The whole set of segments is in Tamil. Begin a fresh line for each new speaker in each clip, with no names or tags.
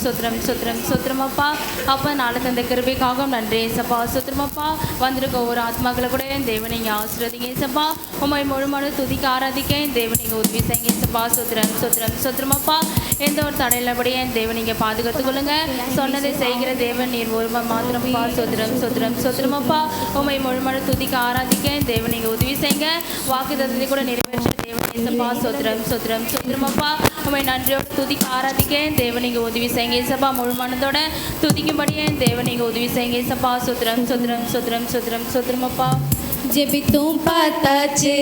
சுத்திரம் சுத்திரம் சுத்திரமப்பா. அப்போ நாளை தந்த கிருபைக்காக நன்றி ஏசப்பா. சுத்திரமப்பா. வந்திருக்க ஒவ்வொரு ஆத்மாக்களை கூட தேவனை நீங்கள் ஆசீர்வதிங்க ஏசப்பா. உண்மை முழுமனு துதிக்க ஆராதிக்க தேவன் நீங்கள் உதவி செய்யுங்க ஏசப்பா. சுத்திரம் சுத்திரம் சுத்திரமப்பா. எந்த ஒரு தடையிலபடியே தேவன் நீங்கள் பாதுகாத்துக் கொள்ளுங்க. சொன்னதை செய்கிற தேவன் நீர் ஒருமை மாத்திரம்ப்பா. சுத்திரம் சுத்திரம் சுத்திரமப்பா. உண்மை முழுமனு துதிக்க ஆராதிக்க தேவன் நீங்கள் உதவி செய்யுங்க. வாக்குத்தத்தத்தை கூட நிறைவேற்ற தேவன் ஏசப்பா. சுத்திரம் சுத்திரம் சுத்திரமப்பா. உண்மை நன்றியோடு துதிக்க ஆராதிக்க தேவன் நீங்கள் உதவி செய்யுங்க ஏசப்பா. முழு மனதோட துதிக்கும்படியே தேவன் நீங்கள் உதவி செய்யுங்க ஏசப்பா. சுத்திரம் சுத்திரம் சுத்திரம் சுத்திரம் சுத்திரமப்பா.
ஜெபித்தும் பார்த்தாச்சு,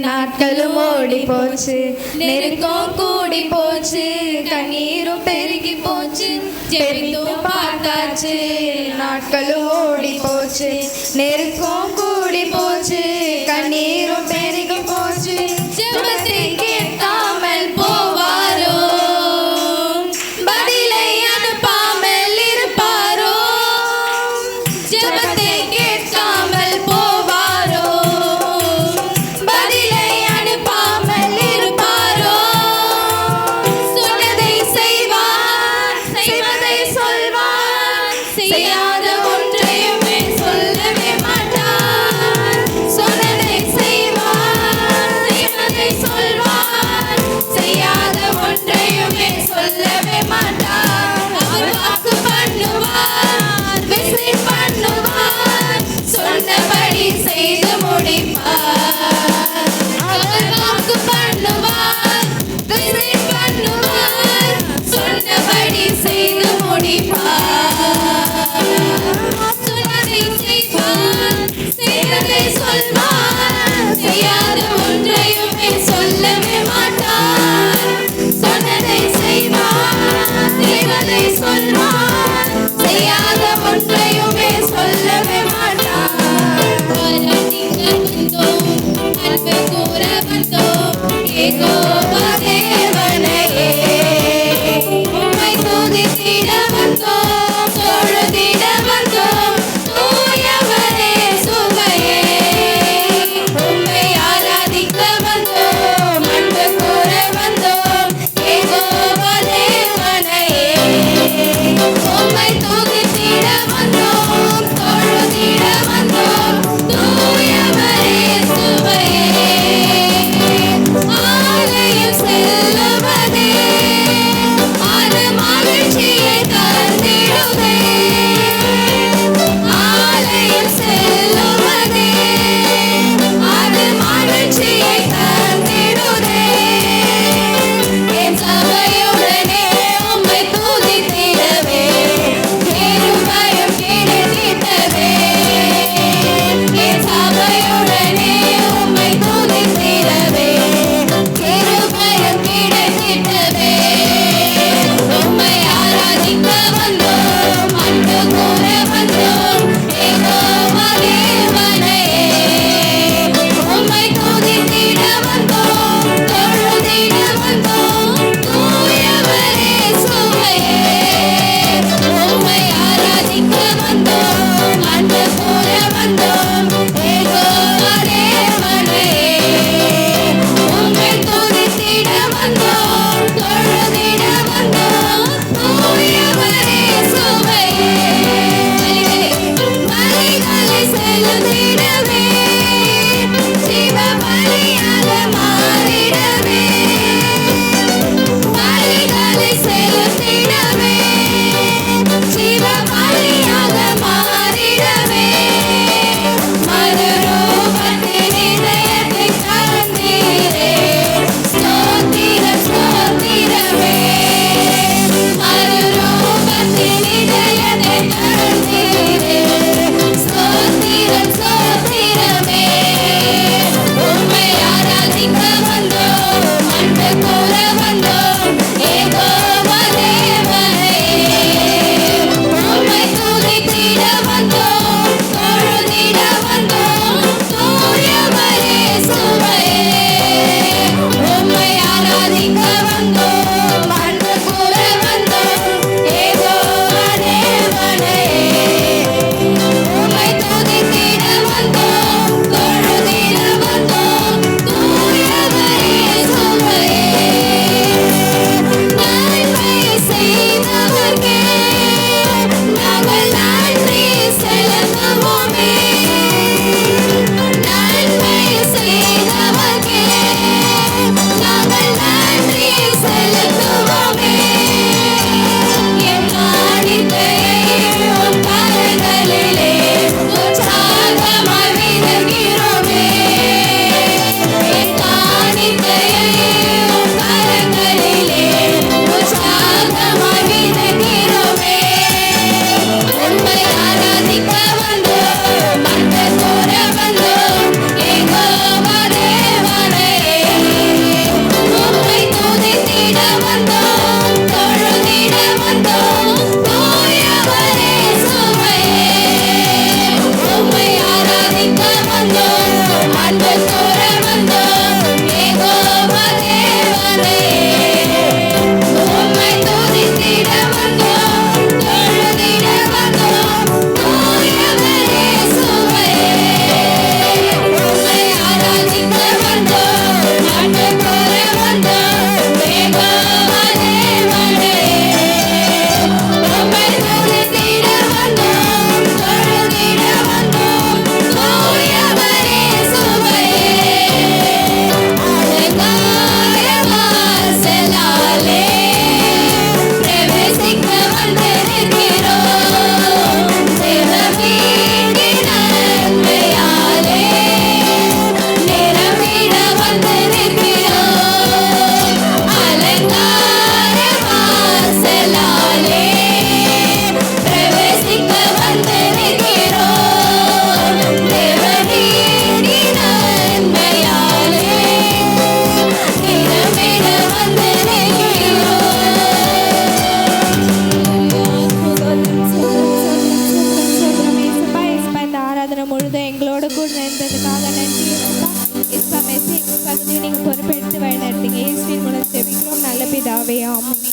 நாட்களும் ஓடி போச்சு, நெருக்கம் கூடி போச்சு, கண்ணீரும் பெருகி போச்சு. ஜெபித்தும் பார்த்தாச்சு, நாட்களும் ஓடி போச்சு, நெருக்கம் கூடி போச்சு, கண்ணீரும் பெருகி போச்சு. ஜெபத்தை கேட்காமல் போவாரோ, பதிலை அனுப்பாமல் இருப்பாரோ. ஜெபத்தை கேட்காமல் போவாரோ, பதிலை அனுப்பாமல் இருப்பாரோ. சொன்னதை செய்வார், செய்வதை சொல்வார், செய்யாத ஒன்றையுமே சொல்லவே மாட்டார். சொன்னதை செய்வார், செய்வதை சொல்வார், செய்யாத ஒன்றையுமே சொல்லவே மாட்டார். அவர் வாக்கு பண்ணுவார், விசில் பண்ணுவார், சொன்னபடி செய்து முடிப்பார். அவர் வாக்கு பண்ணுவார், விசில் பண்ணுவார், சொன்னபடி செய்து முடிப்பார். சொன்னதை செய்வார், செய்வதை சொல்வார், செய்யாத ஒன்றையுமே சொல்லவே மாட்டார். சொன்னதை செய்வார், செய்வதை சொல்வார், செய்யாத ஒன்றையுமே சொல்லவே மாட்டார். பாராட்டிக்க வந்தோம், அன்பு கூற வந்தோம், யெகோவா தேவனையே. உம்மை துதித்திட வந்தோம், தொழுதிட வந்தோம், தூயவரே சுவையே. உம்மை ஆராதிக்க வந்தோம், அன்பு கூற வந்தோம், யெகோவா தேவனையே. உம்மை துதித்திட வந்தோம், தொழுதிட வந்தோம், தூயவரே சுவையே. ஹalleluya. தந்ததுக்காக நன்றி ஏசப்பா. ஏசப்பா மெசேஜ் பகுதியை நீங்கள் பொறுப்பெடுத்து வழிநடத்துங்க. இயேசுவின் மூலம் ஜெபிக்கிறோம் நல்ல பிதாவே, ஆமென்.